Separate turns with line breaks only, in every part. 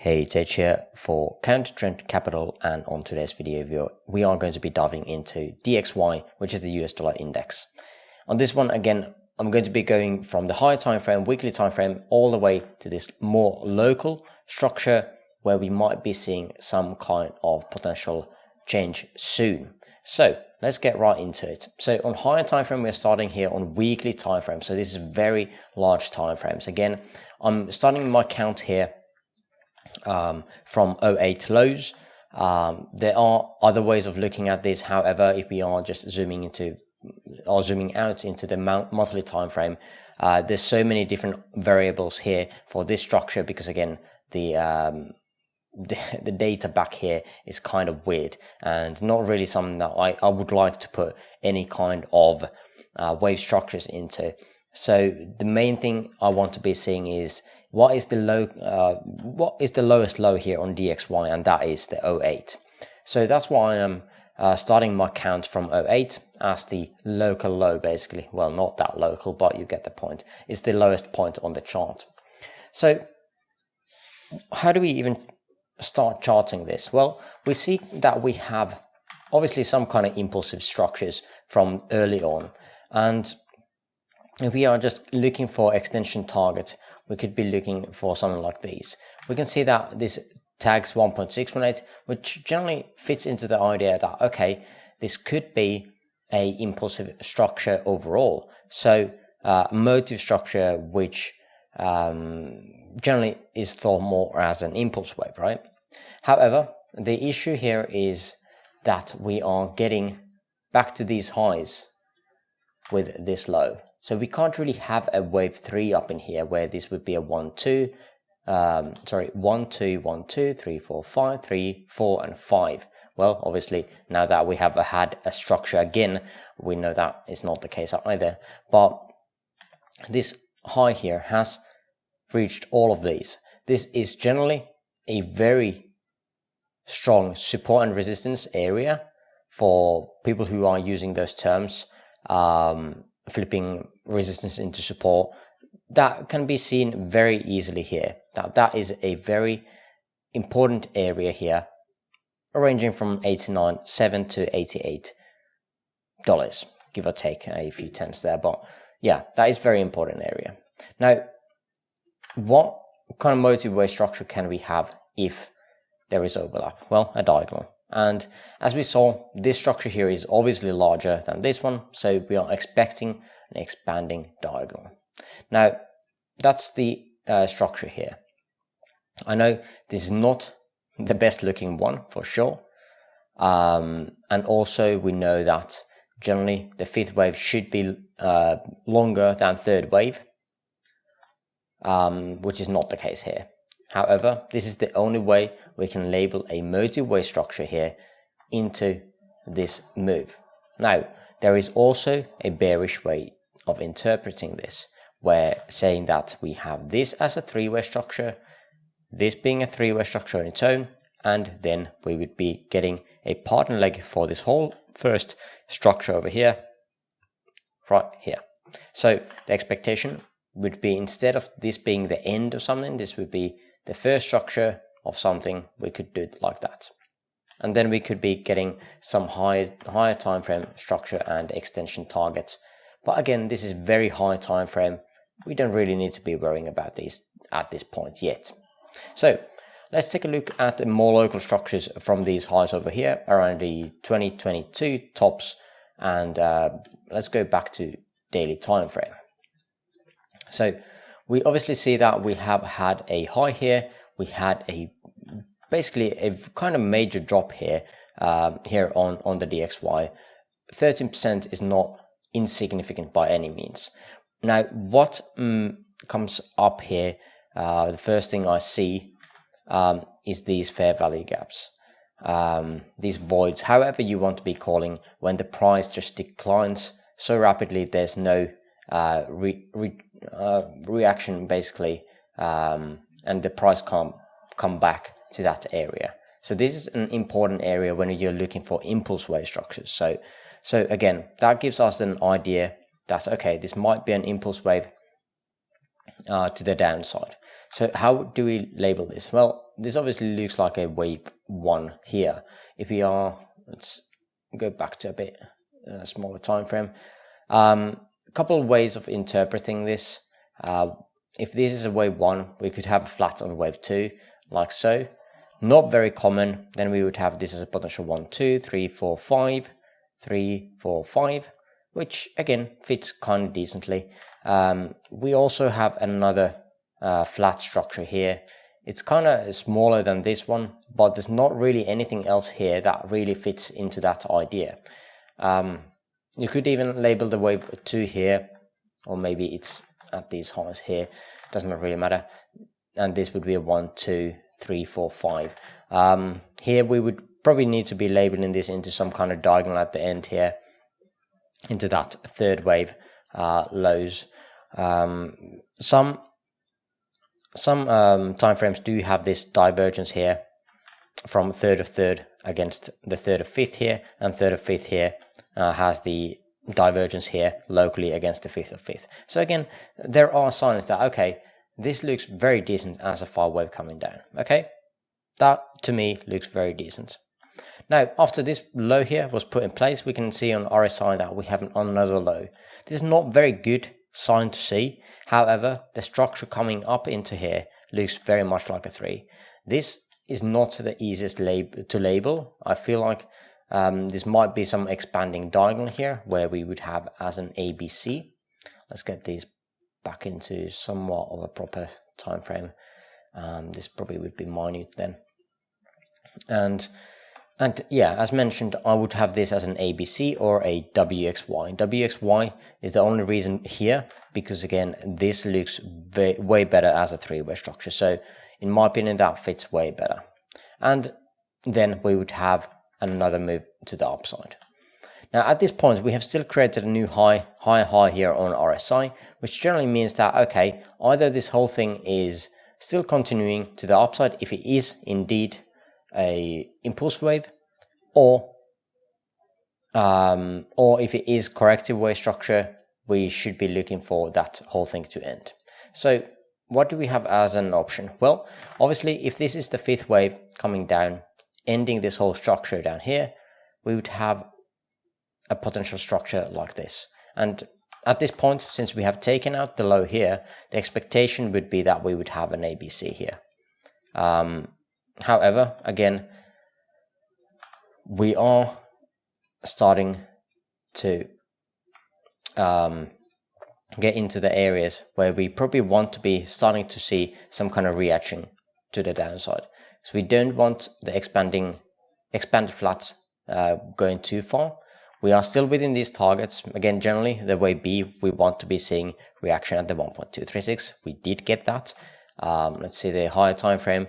Hey, it's Edge here for Counter Trend Capital, and on today's video we are going to be diving into DXY, which is the US dollar index. On this one, again, I'm going to be going from the higher time frame, weekly time frame, all the way to this more local structure where we might be seeing some kind of potential change soon. So let's get right into it. So on higher time frame, we're starting here on weekly time frame. So this is very large time frames. Again, I'm starting my count here from 08 lows. There are other ways of looking at this. However, if we are just zooming out into the monthly time frame, there's so many different variables here for this structure, because again, the data back here is kind of weird and not really something that I would like to put any kind of wave structures into. So the main thing I want to be seeing is what is the lowest low here on DXY, and that is the 08. So that's why I'm starting my count from 08 as the local low, basically. Well, not that local, but you get the point. It's the lowest point on the chart. So how do we even start charting this? Well, we see that we have obviously some kind of impulsive structures from early on, and if we are just looking for extension target, we could be looking for something like these. We can see that this tags 1.618, which generally fits into the idea that, okay, this could be a impulsive structure overall. So a motive structure which generally is thought more as an impulse wave, right? However, the issue here is that we are getting back to these highs with this low. So we can't really have a wave 3 up in here where this would be a 1 2 1 2 1 2 3 4 5 3 4 and 5. Well, obviously now that we have had a structure again, we know that is not the case either. But this high here has reached all of these. This is generally a very strong support and resistance area for people who are using those terms, flipping resistance into support. That can be seen very easily here. That is a very important area here, ranging from $89.7 to $88, give or take a few tenths there. But yeah, that is very important area. Now, what kind of motive wave structure can we have if there is overlap? Well, a diagonal. And as we saw, this structure here is obviously larger than this one, so we are expecting an expanding diagonal. Now, that's the structure here. I know this is not the best looking one for sure, and also we know that generally the fifth wave should be longer than third wave, which is not the case here. However, this is the only way we can label a motive wave structure here into this move. Now, there is also a bearish way of interpreting this, where saying that we have this as a three-way structure, this being a three-way structure on its own, and then we would be getting a partner leg for this whole first structure over here, right here. So the expectation would be, instead of this being the end of something, this would be the first structure of something. We could do it like that, and then we could be getting some higher time frame structure and extension targets. But again, this is very high time frame. We don't really need to be worrying about these at this point yet. So let's take a look at the more local structures from these highs over here around the 2022 tops, and let's go back to daily time frame. So we obviously see that we have had a high here. We had basically a kind of major drop here, here on the DXY. 13% is not insignificant by any means. Now, what comes up here, the first thing I see is these fair value gaps, these voids, however you want to be calling, when the price just declines so rapidly, there's no reaction basically, and the price can't come back to that area. So this is an important area when you're looking for impulse wave structures. So again, that gives us an idea that, okay, this might be an impulse wave to the downside. So how do we label this? Well, this obviously looks like a wave 1 here. If we are, let's go back to a bit smaller time frame. A couple of ways of interpreting this. If this is a wave 1, we could have a flat on wave 2, like so. Not very common. Then we would have this as a potential 1, 2, 3, 4, 5, 3, 4, 5, which again fits kind of decently. We also have another flat structure here. It's kind of smaller than this one, but there's not really anything else here that really fits into that idea. You could even label the wave 2 here, or maybe it's at these highs here, doesn't really matter. And this would be a 1, 2, 3, 4, 5. Here we would probably need to be labeling this into some kind of diagonal at the end here, into that third wave lows. Some time frames do have this divergence here from third of third against the third of fifth here, and third of fifth here has the divergence here locally against the fifth of fifth. So again, there are signs that, okay, this looks very decent as a 5 wave coming down. Okay, that to me looks very decent. Now, after this low here was put in place, we can see on RSI that we have another low. This is not very good sign to see. However, the structure coming up into here looks very much like a 3. This is not the easiest to label. I feel like this might be some expanding diagonal here where we would have as an ABC. Let's get these back into somewhat of a proper time frame. This probably would be minute then. And yeah, as mentioned, I would have this as an ABC or a WXY. WXY is the only reason here because, again, this looks way better as a 3-way structure. So in my opinion, that fits way better. And then we would have another move to the upside. Now, at this point, we have still created a new high here on RSI, which generally means that, okay, either this whole thing is still continuing to the upside if it is indeed a impulse wave, or if it is corrective wave structure, we should be looking for that whole thing to end. So what do we have as an option? Well, obviously, if this is the 5th wave coming down, ending this whole structure down here, we would have a potential structure like this. And at this point, since we have taken out the low here, the expectation would be that we would have an ABC here. However, again, we are starting to get into the areas where we probably want to be starting to see some kind of reaction to the downside. So we don't want the expanded flats going too far. We are still within these targets. Again, generally, the way B, we want to be seeing reaction at the 1.236. We did get that. Let's see the higher time frame.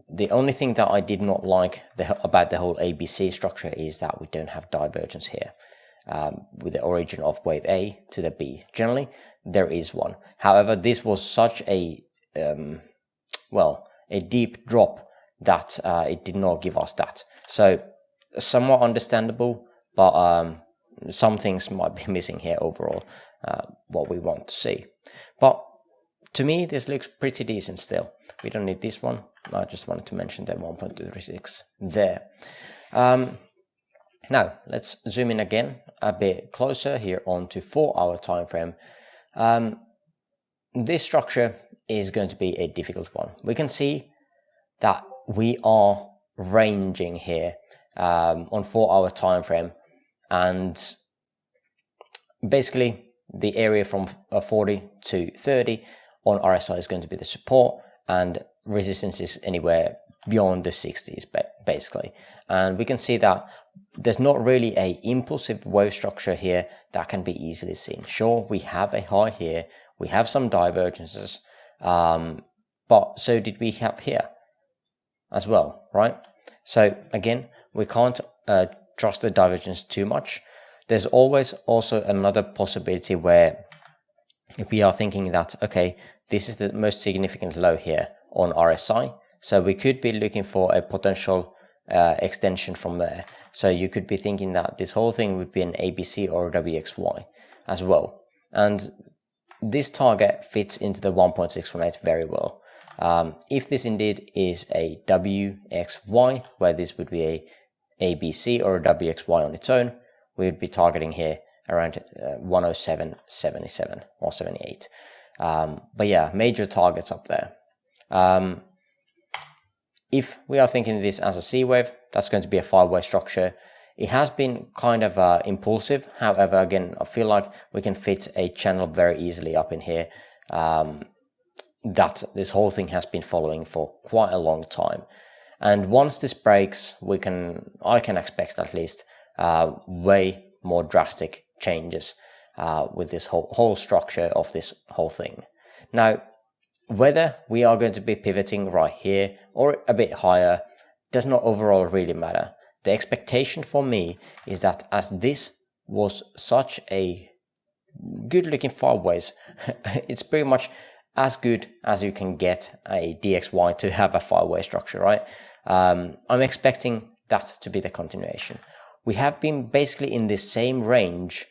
The only thing that I did not like about the whole ABC structure is that we don't have divergence here with the origin of wave A to the B. Generally, there is one. However, this was such a deep drop that it did not give us that. So somewhat understandable, but some things might be missing here overall, what we want to see. But to me, this looks pretty decent still. We don't need this one. I just wanted to mention the 1.236 there. Now, let's zoom in again a bit closer here onto 4-hour time frame. This structure is going to be a difficult one. We can see that we are ranging here on 4-hour time frame, and basically the area from 40 to 30 on RSI is going to be the support, and resistance is anywhere beyond the 60s basically. And we can see that there's not really a impulsive wave structure here that can be easily seen. Sure, we have a high here, we have some divergences, but so did we have here as well, right? So again, we can't trust the divergence too much. There's always also another possibility where if we are thinking that, okay, this is the most significant low here on RSI, so we could be looking for a potential extension from there. So you could be thinking that this whole thing would be an ABC or WXY as well. And this target fits into the 1.618 very well. If this indeed is a WXY, where this would be a ABC or a WXY on its own, we would be targeting here around 107.77 or 78. But yeah, major targets up there. If we are thinking of this as a C wave, that's going to be a 5-way structure. It has been kind of impulsive. However, again, I feel like we can fit a channel very easily up in here that this whole thing has been following for quite a long time. And once this breaks, I can expect at least way more drastic changes with this whole structure of this whole thing. Now, whether we are going to be pivoting right here or a bit higher does not overall really matter. The expectation for me is that as this was such a good looking 5 ways, it's pretty much as good as you can get a DXY to have a 5-way structure, right? I'm expecting that to be the continuation. We have been basically in this same range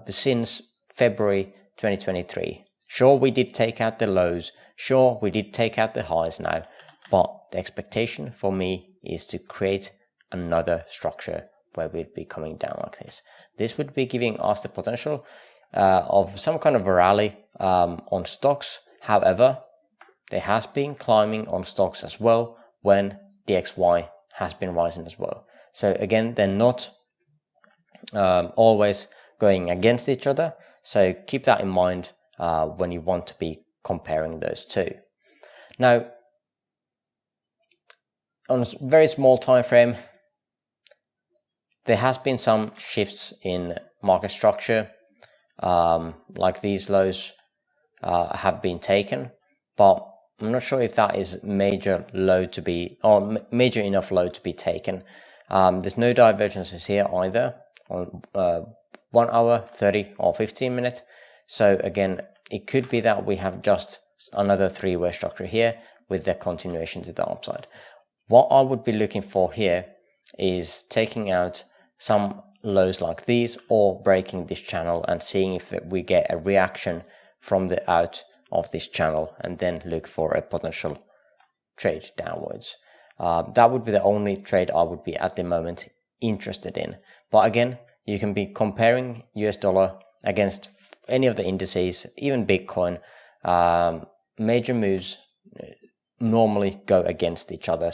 since February 2023. Sure, we did take out the lows. Sure, we did take out the highs now. But the expectation for me is to create another structure where we'd be coming down like this. This would be giving us the potential of some kind of a rally on stocks. However, there has been climbing on stocks as well when DXY has been rising as well. So again, they're not always going against each other. So keep that in mind when you want to be comparing those two. Now, on a very small time frame, there has been some shifts in market structure, like these lows have been taken, but I'm not sure if that is major low to be, or major enough low to be taken. There's no divergences here either on 1 hour, 30 or 15 minutes. So again, it could be that we have just another 3-way structure here with the continuation to the upside. What I would be looking for here is taking out some lows like these or breaking this channel and seeing if we get a reaction from the out of this channel and then look for a potential trade downwards. That would be the only trade I would be at the moment interested in. But again, you can be comparing US dollar against any of the indices, even Bitcoin. Major moves normally go against each other.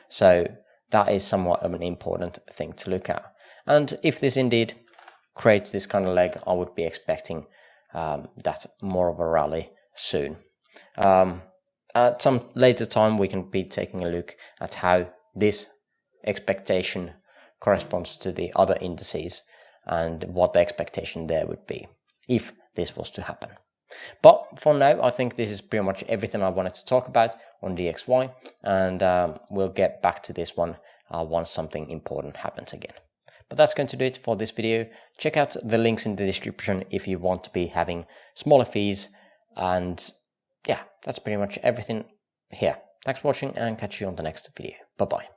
So that is somewhat of an important thing to look at. And if this indeed creates this kind of leg, I would be expecting that more of a rally soon. At some later time, we can be taking a look at how this expectation corresponds to the other indices and what the expectation there would be if this was to happen. But for now, I think this is pretty much everything I wanted to talk about on DXY, and we'll get back to this one once something important happens again. But that's going to do it for this video. Check out the links in the description if you want to be having smaller fees. And yeah, that's pretty much everything here. Thanks for watching and catch you on the next video. Bye bye.